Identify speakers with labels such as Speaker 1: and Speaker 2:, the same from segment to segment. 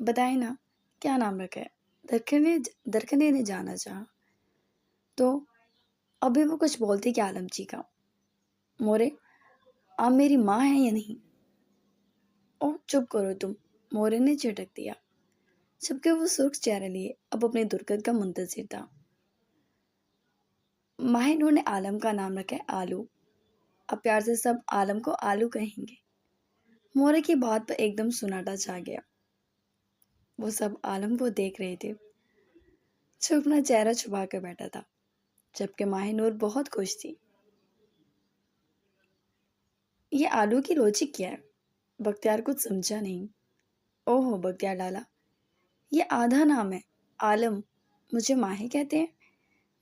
Speaker 1: بتائیں نا کیا نام رکھا ہے؟ درکنے نے جانا چاہا تو ابھی وہ کچھ بولتی کہ عالم جی کا مورے آپ میری ماں ہیں یا نہیں؟ او چپ کرو تم، مورے نے جھٹک دیا جبکہ وہ سرخ چہرہ لیے اب اپنے درگت کا منتظر تھا۔ ماہ نور نے عالم کا نام رکھا ہے آلو، اب پیار سے سب عالم کو آلو کہیں گے۔ مورے کی بات پر ایک دم سناٹا چھا گیا۔ وہ سب عالم کو دیکھ رہے تھے جو اپنا چہرہ چھپا کر بیٹھا تھا، جبکہ ماہ نور بہت خوش تھی۔ یہ آلو کی لوجک کیا ہے؟ بختیار کچھ سمجھا نہیں۔ اوہو، بختیار ڈالا، یہ آدھا نام ہے عالم، مجھے ماہی کہتے ہیں،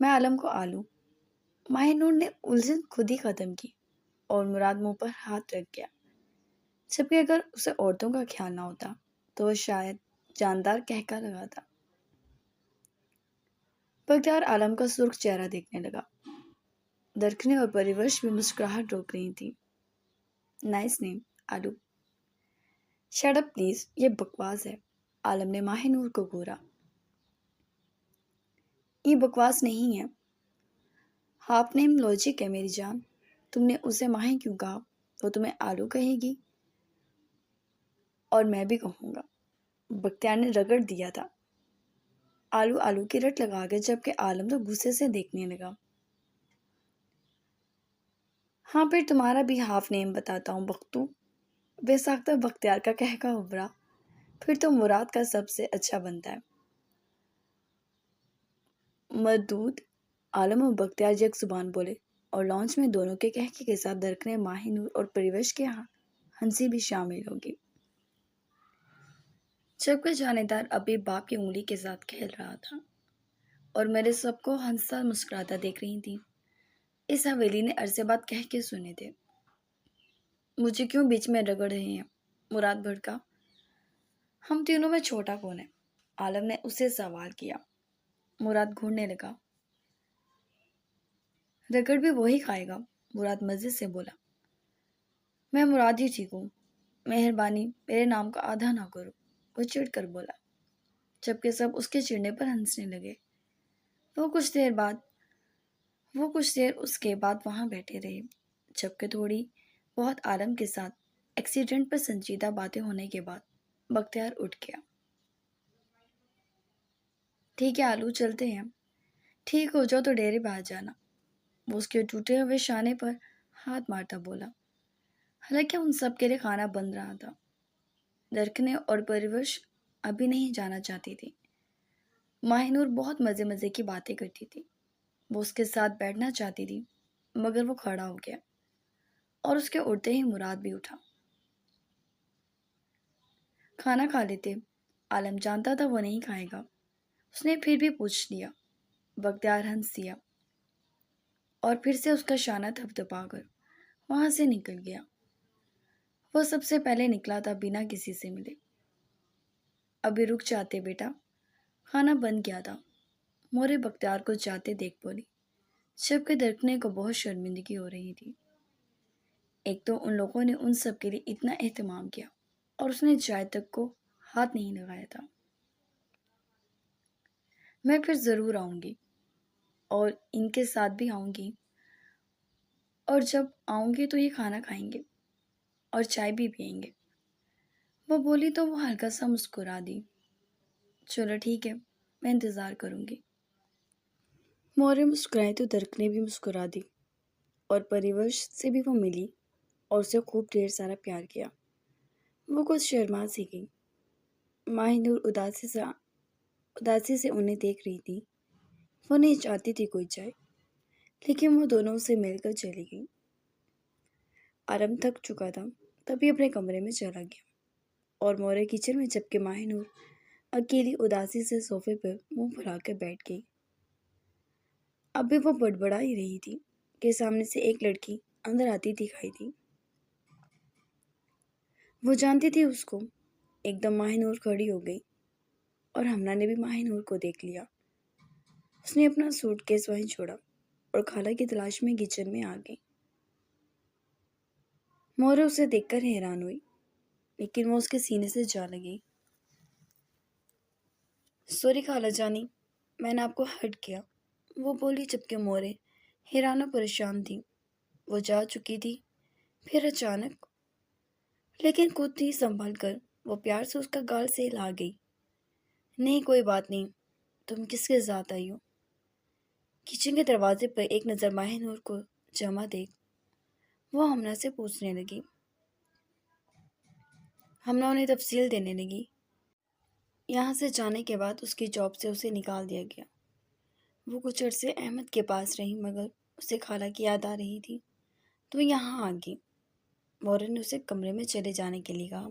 Speaker 1: میں عالم کو آلو۔ ماہ نور نے الجھن خود ہی ختم کی اور مراد منہ پر ہاتھ رکھ گیا، جبکہ اگر اسے عورتوں کا خیال نہ ہوتا تو وہ شاید جاندار کہکا لگاتا۔ بختیار عالم کا سرخ چہرہ دیکھنے لگا۔ درخنے اور پریورش بھی مسکراہٹ روک رہی تھی۔ نائس نیم آلو۔ شٹ اپ پلیز، یہ بکواس ہے، عالم نے ماہ نور کو گھورا۔ یہ بکواس نہیں ہے، ہاف نیم لوجک ہے میری جان۔ تم نے اسے ماہی کیوں کہا؟ وہ تمہیں آلو کہے گی اور میں بھی کہوں گا۔ بختیار نے رگڑ دیا تھا آلو آلو کی رٹ لگا کے، جبکہ عالم تو غصے سے دیکھنے لگا۔ ہاں پھر تمہارا بھی ہاف نیم بتاتا ہوں بختو۔ بے ساختہ بختیار کا کہکا ابھرا۔ پھر تو مراد کا سب سے اچھا بنتا ہے۔ مردود، عالم اور بختیار یک زبان بولے اور لانچ میں دونوں کے کہکے کے ساتھ درکنے ماہ نور اور پریوش کے ہنسی بھی شامل ہوگی، جبکہ جانے دار ابھی باپ کی انگلی کے ساتھ کھیل رہا تھا اور میرے سب کو ہنستا مسکراتا دیکھ رہی تھی۔ اس حویلی نے عرصے بعد کہہ کے سنے تھے۔ مجھے کیوں بیچ میں رگڑ رہے ہیں؟ مراد بھڑکا۔ ہم تینوں میں چھوٹا کون ہے؟ عالم نے اسے سوال کیا۔ مراد گھورنے لگا۔ رگڑ بھی وہی کھائے گا، مراد مزے سے بولا۔ میں مراد ہی ٹھیک ہوں، مہربانی میرے نام کا آدھا نہ کرو، وہ چڑھ کر بولا، جبکہ سب اس کے چڑھنے پر ہنسنے لگے۔ وہ کچھ دیر اس کے بعد وہاں بیٹھے رہے، جبکہ تھوڑی بہت عالم کے ساتھ ایکسیڈنٹ پر سنجیدہ باتیں ہونے کے بعد بختیار اٹھ گیا۔ ٹھیک ہے آلو، چلتے ہیں، ٹھیک ہو جاؤ تو ڈیرے پہ آ جانا، وہ اس کے ٹوٹے ہوئے شانے پر ہاتھ مارتا بولا۔ حالانکہ ان سب کے لیے کھانا بن رہا تھا۔ درکنے اور پریوش ابھی نہیں جانا چاہتی تھی۔ ماہ نور بہت مزے مزے کی باتیں کرتی تھی، وہ اس کے ساتھ بیٹھنا چاہتی تھی، مگر وہ کھڑا ہو گیا اور اس کے اٹھتے ہی مراد بھی اٹھا۔ کھانا کھا لیتے، عالم جانتا تھا وہ نہیں کھائے گا، اس نے پھر بھی پوچھ لیا۔ بختیار ہنس دیا اور پھر سے اس کا شانہ تھپ تھپا کر وہاں سے نکل گیا۔ وہ سب سے پہلے نکلا تھا بنا کسی سے ملے۔ ابھی رک جاتے بیٹا، کھانا بن گیا تھا، مورے بختیار کو جاتے دیکھ بولی، جبکہ درکنے کو بہت شرمندگی ہو رہی تھی۔ ایک تو ان لوگوں نے ان سب کے لیے اتنا اہتمام کیا اور اس نے چائے تک کو ہاتھ نہیں لگایا تھا۔ میں پھر ضرور آؤں گی اور ان کے ساتھ بھی آؤں گی، اور جب آؤں گی تو یہ کھانا کھائیں گے اور چائے بھی پئیں گے۔ وہ بولی تو وہ ہلکا سا مسکرا دی۔ چلو ٹھیک ہے، میں انتظار کروں گی۔ مورے مسکرائے تو درکنے بھی مسکرا دی اور پریورش سے بھی وہ ملی اور اسے خوب ڈھیر سارا پیار کیا۔ وہ کچھ شرما سی گئی۔ ماہ نور اداسی سے انہیں دیکھ رہی تھی۔ وہ نہیں چاہتی تھی کوئی جائے، لیکن وہ دونوں سے مل کر چلی گئی۔ عالم تھک چکا تھا، تبھی اپنے کمرے میں چلا گیا اور مورے کچن میں، جبکہ ماہ نور اکیلی اداسی سے صوفے پر منہ پھلا کر بیٹھ گئی۔ اب بھی وہ بڑبڑا ہی رہی تھی کہ سامنے سے ایک لڑکی اندر آتی دکھائی دی۔ وہ جانتی تھی اس کو۔ ایک دم ماہ نور کھڑی ہو گئی اور ہمنا نے بھی ماہ نور کو دیکھ لیا۔ اس نے اپنا سوٹ کیس وہیں چھوڑا اور خالہ کی تلاش میں کچن میں آ گئی۔ مورے اسے دیکھ کر حیران ہوئی، لیکن وہ اس کے سینے سے جا لگی۔ سوری خالہ جانی، میں نے آپ کو ہرٹ کیا، وہ بولی جبکہ مورے حیران و پریشان تھی۔ وہ جا چکی تھی، پھر اچانک لیکن خود ہی سنبھل کر وہ پیار سے اس کا گال سے لا گئی۔ نہیں کوئی بات نہیں، تم کس کے ساتھ آئی ہو؟ کچن کے دروازے پر ایک نظر ماہ نور کو جمع دیکھ وہ ہمنا سے پوچھنے لگی۔ ہمنا انہیں تفصیل دینے لگی۔ یہاں سے جانے کے بعد اس کی جاب سے اسے نکال دیا گیا۔ وہ کچھ عرصے احمد کے پاس رہی مگر اسے خالہ کی یاد آ رہی تھی تو یہاں آ گئی۔ مورن نے اسے کمرے میں چلے جانے کے لیے کہا۔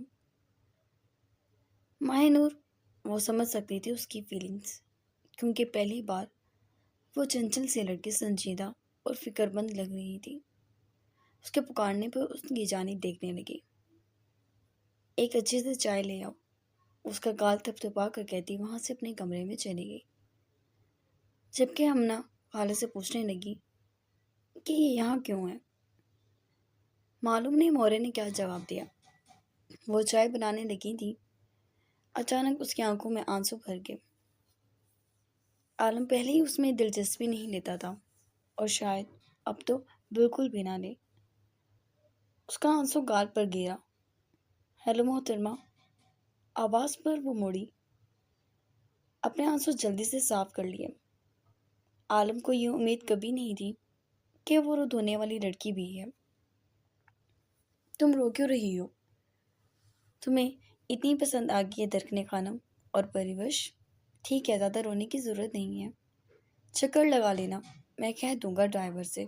Speaker 1: ماہ نور وہ سمجھ سکتی تھی اس کی فیلنگز، کیونکہ پہلی بار وہ چنچل سے لڑکی سنجیدہ اور فکر مند لگ رہی تھی۔ اس کے پکارنے پر اس کی جانب دیکھنے لگی۔ ایک اچھی سے چائے لے آؤ، اس کا گال تھپ تھپا کر کہتی وہاں سے اپنے کمرے میں چلی گئی، جبکہ ہمنا خالہ سے پوچھنے لگی کہ یہ یہاں کیوں ہے۔ معلوم نہیں مورے نے کیا جواب دیا۔ وہ چائے بنانے لگی تھی، اچانک اس کی آنکھوں میں آنسو بھر گئے۔ عالم پہلے ہی اس میں دلچسپی نہیں لیتا تھا اور شاید اب تو بالکل بھی نہ لے۔ اس کا آنسو گال پر گرا۔ ہیلو محترمہ، آواز پر وہ مڑی، اپنے آنسو جلدی سے صاف کر لیے۔ عالم کو یہ امید کبھی نہیں تھی کہ وہ رو دھونے والی لڑکی بھی ہے۔ تم رو کیوں رہی ہو؟ تمہیں اتنی پسند آ گئی ہے درخنے خانم اور پریوش؟ ٹھیک ہے، زیادہ رونے کی ضرورت نہیں ہے، چکر لگا لینا، میں کہہ دوں گا ڈرائیور سے۔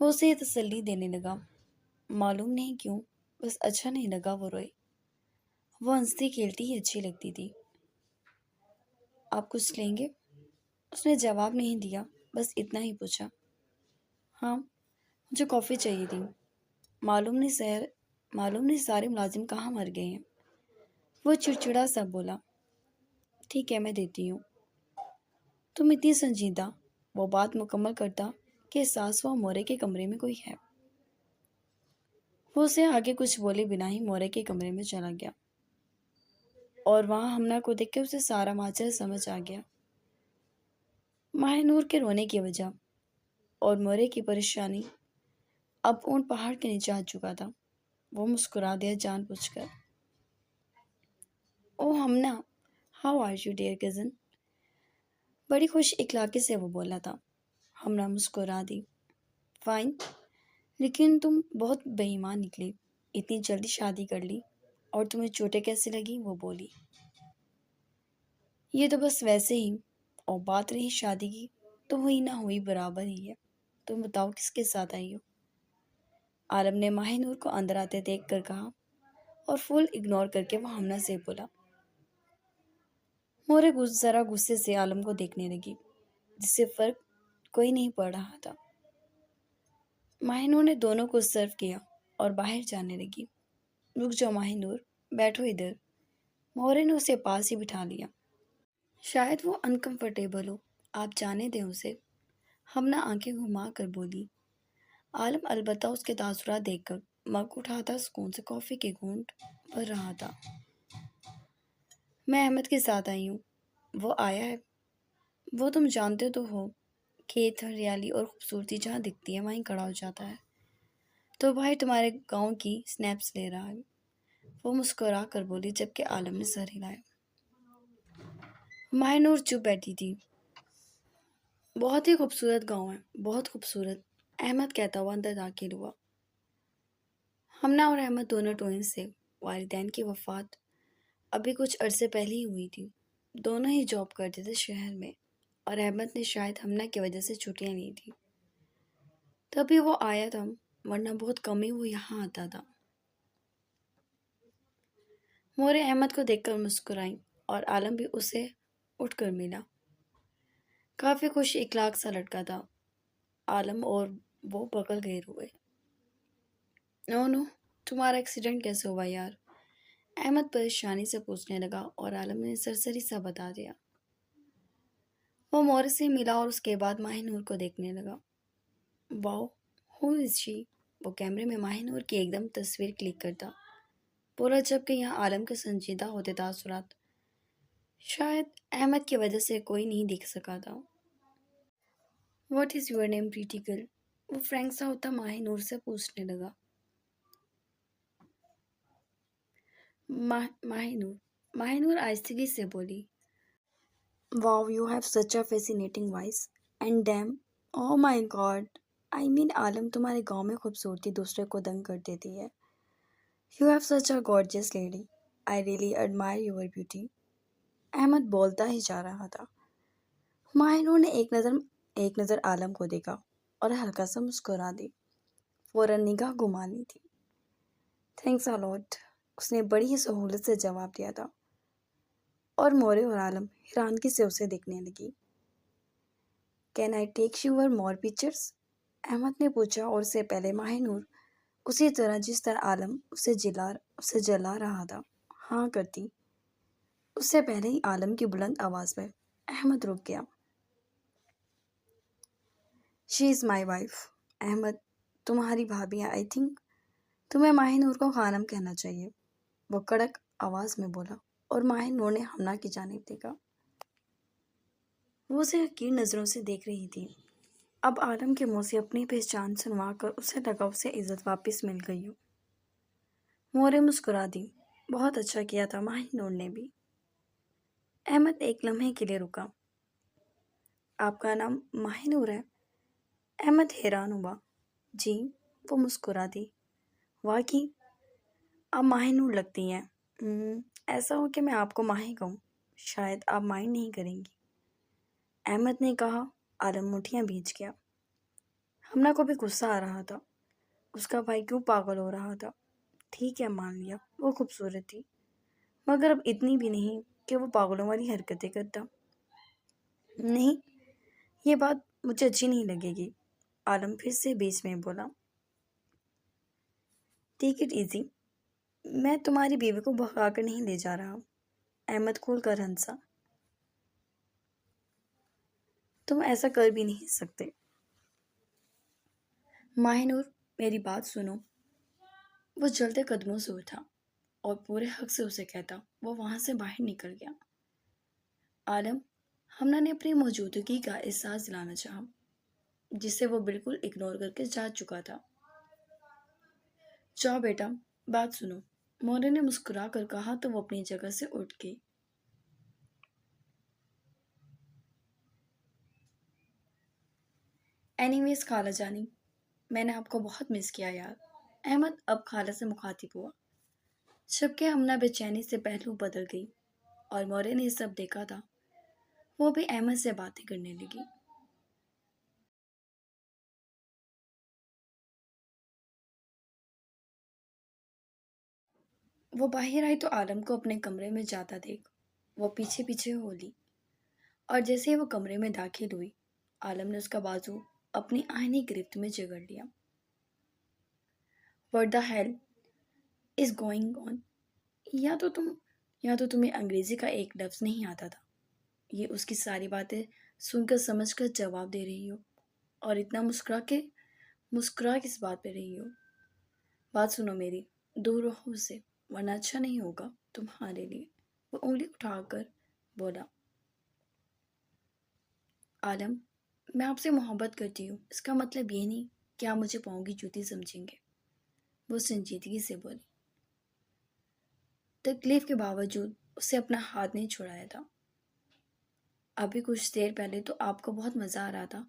Speaker 1: وہ اسے تسلی دینے لگا۔ معلوم نہیں کیوں بس اچھا نہیں لگا وہ روئے۔ وہ ہنستی کھیلتی ہی اچھی لگتی تھی۔ آپ کچھ لیں گے؟ اس نے جواب نہیں دیا، بس اتنا ہی پوچھا۔ ہاں، مجھے کافی چاہیے تھی۔ معلوم نہیں سارے ملازم کہاں مر گئے ہیں۔ وہ چڑچڑا سا بولا۔ ٹھیک ہے، میں دیتی ہوں۔ تم اتنی سنجیدہ، وہ بات مکمل کرتا کہ احساس ہوا مورے کے کمرے میں کوئی ہے۔ وہ اسے آگے کچھ بولے بنا ہی مورے کے کمرے میں چلا گیا اور وہاں ہمنا کو دیکھ کے اسے سارا ماجرا سمجھ آ گیا۔ ماہ نور کے رونے کی وجہ اور مورے کی پریشانی اب اون پہاڑ کے نیچے آ چکا تھا۔ وہ مسکرا دیا جان بوجھ کر۔ Oh Humna, how are you dear cousin? بڑی خوش اخلاقی سے وہ بولا تھا۔ ہمنا مسکرا دی۔ فائن، لیکن تم بہت بے ایمان نکلی، اتنی جلدی شادی کر لی، اور تمہیں چوٹیں کیسے لگی؟ وہ بولی۔ یہ تو بس ویسے ہی، اور بات رہی شادی کی تو ہوئی نہ ہوئی برابر ہی ہے۔ تم بتاؤ کس کے ساتھ آئی ہو؟ عالم نے ماہ نور کو اندر آتے دیکھ کر کہا اور فل اگنور کر کے وہ ہمنا سے بولا۔ مورے ذرا غصے سے عالم کو دیکھنے لگی، جس سے فرق کوئی نہیں پڑ رہا تھا۔ ماہ نور نے دونوں کو سرو کیا اور باہر جانے لگی۔ رک جاؤ ماہ نور، بیٹھو ادھر۔ مورے نے اسے پاس ہی بٹھا لیا۔ شاید وہ انکمفرٹیبل ہو، آپ جانے دیں اسے۔ ہمنا آنکھیں گھما کر بولی۔ عالم البتہ اس کے تاثرات دیکھ کر مگ اٹھاتا سکون سے کافی کے گھونٹ بھر رہا تھا۔ میں احمد کے ساتھ آئی ہوں، وہ آیا ہے۔ وہ تم جانتے تو ہو، کھیت ہریالی اور خوبصورتی جہاں دکھتی ہے وہیں کھڑا ہو جاتا ہے۔ تو بھائی تمہارے گاؤں کی سنیپس لے رہا ہے، وہ مسکرا کر بولی جبکہ عالم نے سر ہلایا۔ ماہ نور چپ بیٹھی تھی۔ بہت ہی خوبصورت گاؤں ہے، بہت خوبصورت، احمد کہتا ہوا اندر داخل ہوا۔ ہمنا اور احمد دونوں ٹوئنس سے والدین کی وفات ابھی کچھ عرصے پہلے ہی ہوئی تھی۔ دونوں ہی جاب کرتے تھے شہر میں، اور احمد نے شاید ہمنا کی وجہ سے چھٹیاں لی تھی، تبھی وہ آیا تھا، ورنہ بہت کم ہی وہ یہاں آتا تھا۔ مورے احمد کو دیکھ کر مسکرائی اور عالم بھی اسے اٹھ کر ملا۔ کافی خوش اخلاق سا لڑکا تھا۔ عالم اور وہ بغل گئے ہوئے۔ نو نو، تمہارا ایکسیڈنٹ کیسے ہوا یار؟ احمد پریشانی سے پوچھنے لگا اور عالم نے سرسری سا بتا دیا۔ وہ مورے سے ملا اور اس کے بعد ماہ نور کو دیکھنے لگا۔ واؤ، ہو از شی؟ وہ کیمرے میں ماہ نور کی ایک دم تصویر کلک کرتا بولا، جبکہ یہاں عالم کے سنجیدہ ہوتے تاثرات شاید احمد کی وجہ سے کوئی نہیں دیکھ سکا تھا۔ What is your name pretty girl? وہ فرینک سا ہوتا ماہی نور سے پوچھنے لگا۔ ماہی نور آہستگی سے بولی، wow you have such a fascinating voice and damn, oh my god, I mean Alam, تمہارے گاؤں میں خوبصورتی دوسرے کو دنگ کر دیتی ہے۔ You have such a gorgeous lady, I really admire your beauty. Ahmed بولتا ہی جا رہا تھا۔ ماہی نور نے ایک نظر عالم کو دیکھا اور ہلکا سا مسکرا دی۔ فوراً نگاہ گھما لی تھی۔ تھینکس اے لاٹ، اس نے بڑی ہی سہولت سے جواب دیا تھا، اور مورے اور عالم حیرانگی سے اسے دیکھنے لگی۔ Can I take your more pictures? Ahmad نے پوچھا، اور سے پہلے ماہی نور اسی طرح جس طرح عالم اسے جلا رہا تھا ہاں کرتی۔ اس سے پہلے ہی عالم کی بلند آواز پر احمد رک گیا۔ شی از مائی وائف۔ احمد، تمہاری بھابھی ہے آئی تھنک۔ تمہیں ماہی نور کو خانم کہنا چاہیے، وہ کڑک آواز میں بولا، اور ماہی نور نے ہمنا کی جانب دیکھا۔ وہ اسے حقیر نظروں سے دیکھ رہی تھی۔ اب عالم کے منہ سے اپنی پہچان سنوا کر اسے لگا اسے عزت واپس مل گئی ہو۔ مورے مسکرا دی۔ بہت اچھا کیا تھا ماہی نور نے بھی۔ احمد ایک لمحے کے لیے رکا۔ آپ کا نام ماہی نور ہے؟ احمد حیران ہوا۔ جی، وہ مسکرا دی۔ واقعی آپ ماہی نور لگتی ہیں۔ ایسا ہو کہ میں آپ کو ماہی کہوں، شاید آپ مائنڈ نہیں کریں گی۔ احمد نے کہا۔ عالم مٹھیاں بھیج گیا۔ ہمنا کو بھی غصہ آ رہا تھا، اس کا بھائی کیوں پاگل ہو رہا تھا۔ ٹھیک ہے، مان لیا وہ خوبصورت تھی، مگر اب اتنی بھی نہیں کہ وہ پاگلوں والی حرکتیں کرتا۔ نہیں، یہ بات مجھے اچھی نہیں لگے گی، عالم پھر سے بیچ میں بولا۔ ٹیک اٹ ایزی، میں تمہاری بیوی کو بہکا کر نہیں لے جا رہا۔ احمد کھول کر ہنسا۔ تم ایسا کر بھی نہیں سکتے۔ ماہی نور، میری بات سنو۔ وہ جلدے قدموں سے اٹھا اور پورے حق سے اسے کہتا وہ وہاں سے باہر نکل گیا۔ عالم، ہمنا نے اپنی موجودگی کا احساس دلانا چاہا، جسے وہ بالکل اگنور کر کے جا چکا تھا۔ جاؤ بیٹا، بات سنو، مورے نے مسکرا کر کہا تو وہ اپنی جگہ سے اٹھ گئی۔ اینی ویز خالہ جانی، میں نے آپ کو بہت مس کیا یار۔ احمد اب خالہ سے مخاطب ہوا، جبکہ ہمنا بے چینی سے پہلو بدل گئی اور مورے نے یہ سب دیکھا تھا۔ وہ بھی احمد سے باتیں کرنے لگی۔ وہ باہر آئی تو عالم کو اپنے کمرے میں جاتا دیکھ وہ پیچھے پیچھے ہو لی، اور جیسے ہی وہ کمرے میں داخل ہوئی، عالم نے اس کا بازو اپنی آہنی گرفت میں جگڑ لیا۔ What the hell is going on؟ یا تو تمہیں انگریزی کا ایک لفظ نہیں آتا تھا، یہ اس کی ساری باتیں سن کر سمجھ کر جواب دے رہی ہو، اور اتنا مسکرا کس بات پہ رہی ہو؟ بات سنو میری، دور رہو اس سے، ورنہ اچھا نہیں ہوگا تمہارے لیے۔ وہ انگلی اٹھا کر بولا۔ عالم، میں آپ سے محبت کرتی ہوں، اس کا مطلب یہ نہیں کہ آپ مجھے پاؤں کی جوتی سمجھیں گے، وہ سنجیدگی سے بولی۔ تکلیف کے باوجود اسے اپنا ہاتھ نہیں چھڑایا تھا۔ ابھی کچھ دیر پہلے تو آپ کو بہت مزہ آ رہا تھا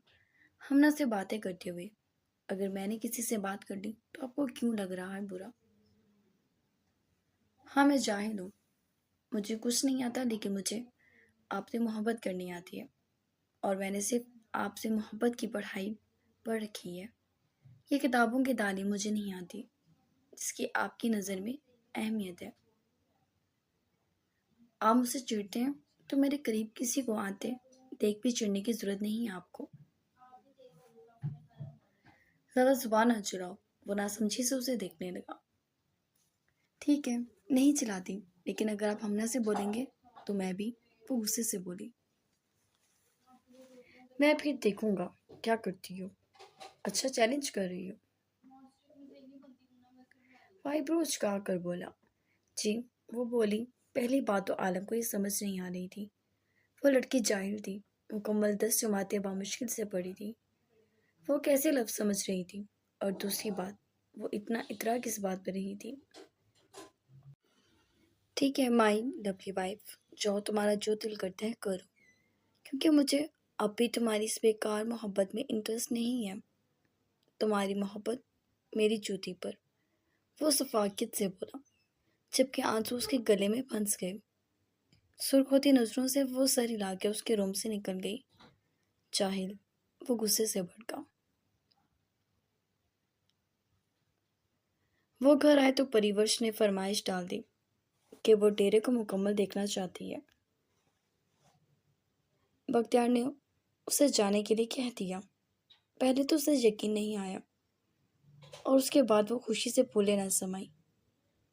Speaker 1: ہمنا سے باتیں کرتے ہوئے، اگر میں نے کسی سے بات کر لی تو آپ کو کیوں لگ رہا ہے برا؟ ہاں، میں جاہل ہوں، مجھے کچھ نہیں آتا، لیکن مجھے آپ سے محبت کرنی آتی ہے، اور میں نے صرف آپ سے محبت کی پڑھائی پڑھ رکھی ہے۔ یہ کتابوں کی تعلیم مجھے نہیں آتی جس کی آپ کی نظر میں اہمیت ہے۔ آپ مجھ سے چڑھتے ہیں تو میرے قریب کسی کو آتے دیکھ بھی چڑھنے کی ضرورت نہیں ہے آپ کو۔ زیادہ زبان نہ چلاؤ، وہ ناسمجھی سے اسے دیکھنے لگا۔ ٹھیک ہے، نہیں چلاتی، لیکن اگر آپ ہمنا سے بولیں گے تو میں بھی، وہ غصے سے بولی۔ میں پھر دیکھوں گا کیا کرتی ہو، اچھا چیلنج کر رہی ہو۔ وائبرو چکا کر بولا۔ جی، وہ بولی، پہلی بات تو عالم کو یہ سمجھ نہیں آ رہی تھی، وہ لڑکی جاہل تھی، مکمل 10 جماعتیں بامشکل سے پڑھی تھی، وہ کیسے لفظ سمجھ رہی تھی؟ اور دوسری بات، وہ اتنا اطراء کس بات پر رہی تھی؟ ٹھیک ہے مائی لولی وائف، تمہارا جو دل کرتا ہے کرو، کیونکہ مجھے اب بھی تمہاری اس بیکار محبت میں انٹرسٹ نہیں ہے۔ تمہاری محبت میری جوتی پر، وہ صفاقیت سے بولا، جبکہ آنسو اس کے گلے میں پھنس گئے۔ سرخ ہوتی نظروں سے وہ سر ہلا کے اس کے روم سے نکل گئی۔ جاہل، وہ غصے سے بھڑکا۔ وہ گھر آئے تو پریورش نے فرمائش ڈال دی کہ وہ ڈیرے کو مکمل دیکھنا چاہتی ہے۔ بختیار نے اسے جانے کے لیے کہہ دیا۔ پہلے تو اسے یقین نہیں آیا، اور اس کے بعد وہ خوشی سے پھولے نہ سمائی۔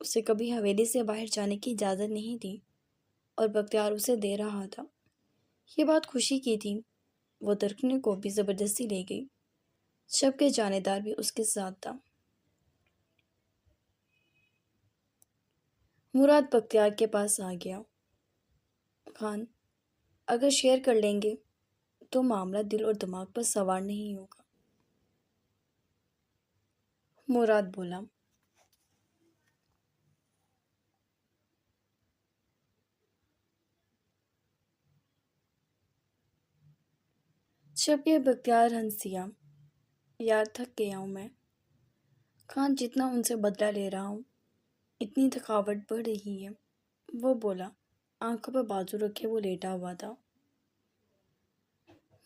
Speaker 1: اسے کبھی حویلی سے باہر جانے کی اجازت نہیں تھی، اور بختیار اسے دے رہا تھا۔ یہ بات خوشی کی تھی۔ وہ درکھنے کو بھی زبردستی لے گئی، جبکہ جانے دار بھی اس کے ساتھ تھا۔ مراد بختیار کے پاس آ گیا۔ خان، اگر شیئر کر لیں گے تو معاملہ دل اور دماغ پر سوار نہیں ہوگا۔ مراد بولا۔ جبکہ بختیار ہنسیا، یار تھک گیا ہوں میں۔ خان، جتنا ان سے بدلہ لے رہا ہوں اتنی تھکاوٹ بڑھ رہی ہے، وہ بولا۔ آنکھوں پر بازو رکھے وہ لیٹا ہوا تھا۔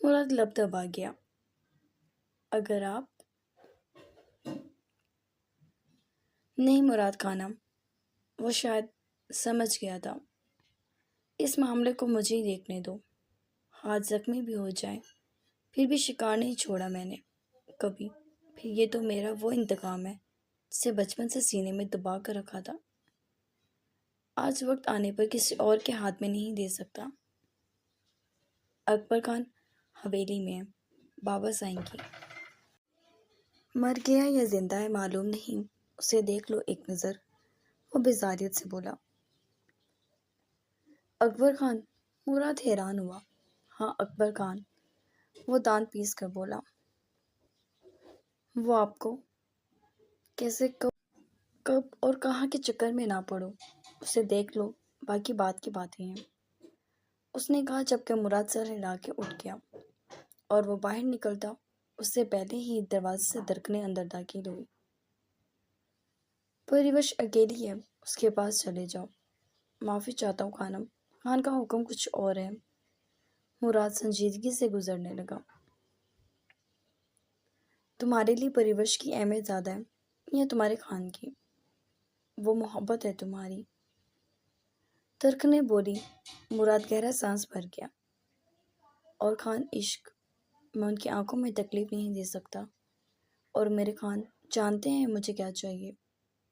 Speaker 1: مراد لب دبا گیا۔ اگر آپ نہیں مراد خانم، وہ شاید سمجھ گیا تھا۔ اس معاملے کو مجھے ہی دیکھنے دو، ہاتھ زخمی بھی ہو جائے، پھر بھی شکار نہیں چھوڑا میں نے کبھی۔ پھر یہ تو میرا وہ انتقام ہے جسے بچپن سے سینے میں دبا کر رکھا تھا، آج وقت آنے پر کسی اور کے ہاتھ میں نہیں دے سکتا۔ اکبر خان حویلی میں ہے، بابا سائیں کی۔ مر گیا یا زندہ ہے معلوم نہیں، اسے دیکھ لو ایک نظر، وہ بیزاریت سے بولا۔ اکبر خان، مراد حیران ہوا۔ ہاں اکبر خان، وہ دانت پیس کر بولا۔ وہ آپ کو کیسے، کب اور کہاں کے چکر میں نہ پڑو، اسے دیکھ لو، باقی بات کی باتیں ہیں، اس نے کہا، جبکہ مراد سر ہلا کے اٹھ گیا، اور وہ باہر نکلتا اس سے پہلے ہی دروازے سے درکنے اندر داخل ہوئی۔ پریوش اکیلی ہے، اس کے پاس چلے جاؤ۔ معافی چاہتا ہوں خانم، خان کا حکم کچھ اور ہے۔ مراد سنجیدگی سے گزرنے لگا۔ تمہارے لیے پریوش کی اہمیت زیادہ ہے یا تمہارے خان کی؟ وہ محبت ہے تمہاری، ترکھنے بولی۔ مراد گہرا سانس بھر گیا۔ اور خان عشق، میں ان کی آنکھوں میں تکلیف نہیں دے سکتا، اور میرے خان جانتے ہیں مجھے کیا چاہیے۔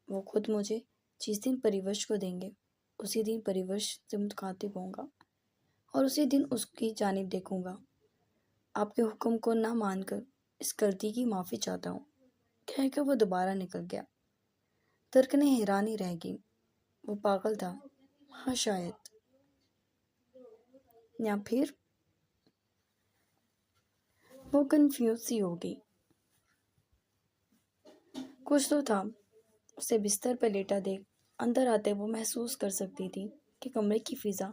Speaker 1: وہ خود مجھے جس دن پریوش کو دیں گے اسی دن پریوش سے مخاطب ہوں گا، اور اسی دن اس کی جانب دیکھوں گا۔ آپ کے حکم کو نہ مان کر اس غلطی کی معافی چاہتا ہوں، کہہ کر وہ دوبارہ نکل گیا۔ ترکنے حیرانی رہ گئی، وہ پاگل تھا؟ ہاں شاید، یا پھر وہ کنفیوز سی ہو گئی۔ کچھ تو تھا۔ اسے بستر پر لیٹا دیکھ اندر آتے وہ محسوس کر سکتی تھی کہ کمرے کی فضا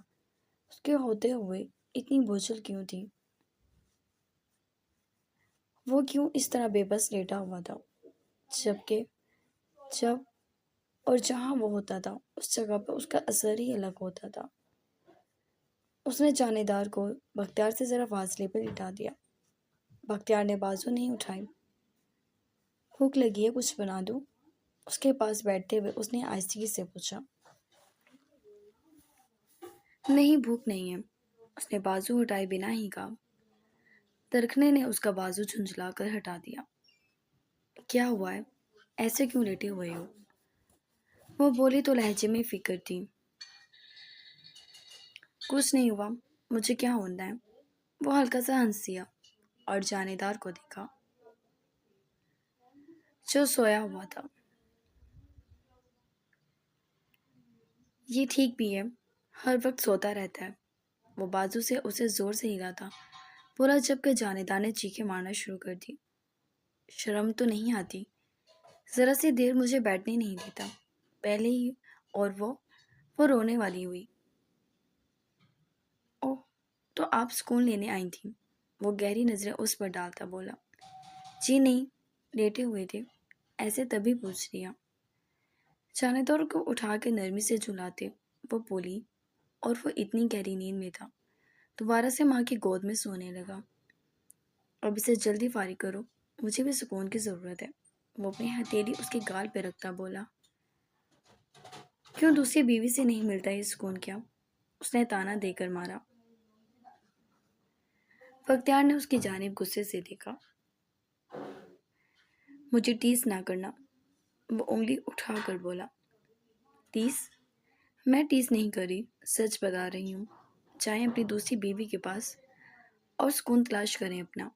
Speaker 1: اس کے ہوتے ہوئے اتنی بوجھل کیوں تھی۔ وہ کیوں اس طرح بے بس لیٹا ہوا تھا، جبکہ جب اور جہاں وہ ہوتا تھا اس جگہ پر اس کا اثر ہی الگ ہوتا تھا۔ اس نے جانے دار کو بختیار سے ذرا فاصلے پر لٹا دیا۔ بختیار نے بازو نہیں اٹھائی۔ بھوک لگی ہے، کچھ بنا دوں؟ اس کے پاس بیٹھتے ہوئے اس نے آہستگی سے پوچھا۔ نہیں بھوک نہیں ہے، اس نے بازو ہٹائے بنا ہی کہا۔ ترکھنے نے اس کا بازو جھنجھلا کر ہٹا دیا۔ کیا ہوا ہے، ایسے کیوں لیٹے ہوئے ہو؟ وہ بولی تو لہجے میں فکر تھی۔ کچھ نہیں ہوا، مجھے کیا ہونا ہے؟ وہ ہلکا سا ہنسیا اور جانے دار کو دیکھا جو سویا ہوا تھا۔ یہ ٹھیک بھی ہے، ہر وقت سوتا رہتا ہے۔ وہ بازو سے اسے زور سے ہلا تھا، پورا جب کہ جانیدار نے چیخیں مارنا شروع کر دی۔ شرم تو نہیں آتی؟ ذرا سی دیر مجھے بیٹھنے نہیں دیتا پہلے ہی، اور وہ رونے والی ہوئی۔ اوہ، تو آپ سکون لینے آئی تھیں؟ وہ گہری نظریں اس پر ڈالتا بولا۔ جی نہیں، لیٹے ہوئے تھے، ایسے تبھی پوچھ لیا۔ جانیدار کو اٹھا کے نرمی سے جھلاتے وہ بولی، اور وہ اتنی گہری نیند میں تھا دوبارہ سے ماں کی گود میں سونے لگا۔ اب اسے جلدی فارغ کرو، مجھے بھی سکون کی ضرورت ہے۔ وہ اپنی ہتھیلی اس کے گال پہ رکھتا بولا۔ کیوں دوسری بیوی سے نہیں ملتا یہ سکون کیا؟ اس نے تانا دے کر مارا۔ بختیار نے اس کی جانب غصے سے دیکھا۔ مجھے ٹیس نہ کرنا، وہ انگلی اٹھا کر بولا۔ ٹیس؟ میں ٹیس نہیں کر رہی، سچ بتا رہی ہوں۔ جائیں اپنی دوسری بیوی کے پاس اور سکون تلاش کریں اپنا۔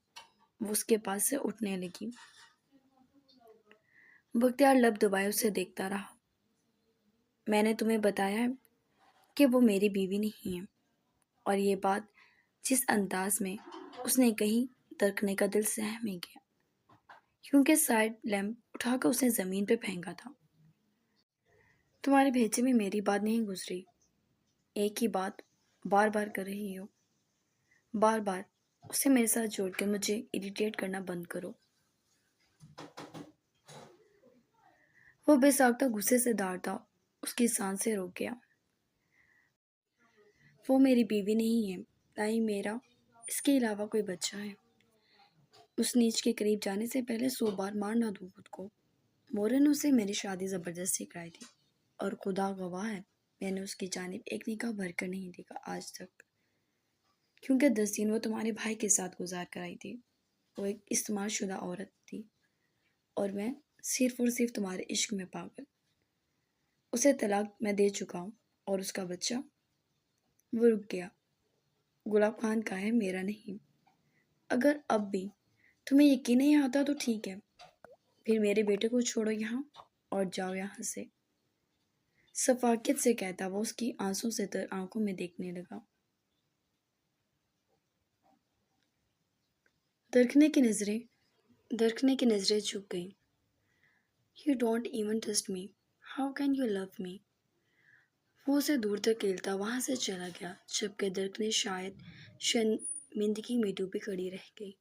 Speaker 1: وہ اس کے پاس سے اٹھنے لگی۔ بختیار لب دبائے اسے دیکھتا رہا۔ میں نے تمہیں بتایا ہے کہ وہ میری بیوی نہیں ہے، اور یہ بات جس انداز میں اس نے کہی درکنے کا دل سہم میں گیا، کیونکہ سائڈ لیمپ اٹھا کر اس نے زمین پہ پھینکا تھا۔ تمہارے بھیجے میں میری بات نہیں گزری، ایک ہی بات بار بار کر رہی ہو، بار بار۔ اسے میرے ساتھ جوڑ کے مجھے اریٹیٹ کرنا بند کرو۔ وہ بے ساختہ غصے سے ڈانٹا، اس کی سانسیں روک گیا۔ وہ میری بیوی نہیں ہے، نہ ہی میرا اس کے علاوہ کوئی بچہ ہے۔ اس نیچ کے قریب جانے سے پہلے 100 بار مار نہ دوں خود کو۔ مورن نے اسے میری شادی زبردستی کرائی تھی، اور خدا گواہ ہے میں نے اس کی جانب ایک نگاہ بھر کر نہیں دیکھا آج تک، کیونکہ 10 دن وہ تمہارے بھائی کے ساتھ گزار کر آئی تھی۔ وہ ایک استعمال شدہ عورت تھی، اور میں صرف اور صرف تمہارے عشق میں پاگل۔ اسے طلاق میں دے چکا ہوں، اور اس کا بچہ۔ وہ رک گیا۔ گلاب خان کا ہے، میرا نہیں۔ اگر اب بھی تمہیں یقین نہیں آتا تو ٹھیک ہے، پھر میرے بیٹے کو چھوڑو یہاں اور جاؤ یہاں سے، شفقت سے کہتا وہ اس کی آنسوں سے تر آنکھوں میں دیکھنے لگا۔ درکھنے کی نظریں جھک گئیں۔ You don't even trust me. How can you love me? وہ اسے دور تک کھیلتا وہاں سے چلا گیا، جبکہ درکھنے شاید شرمندگی میں ڈوبی کھڑی رہ گئی۔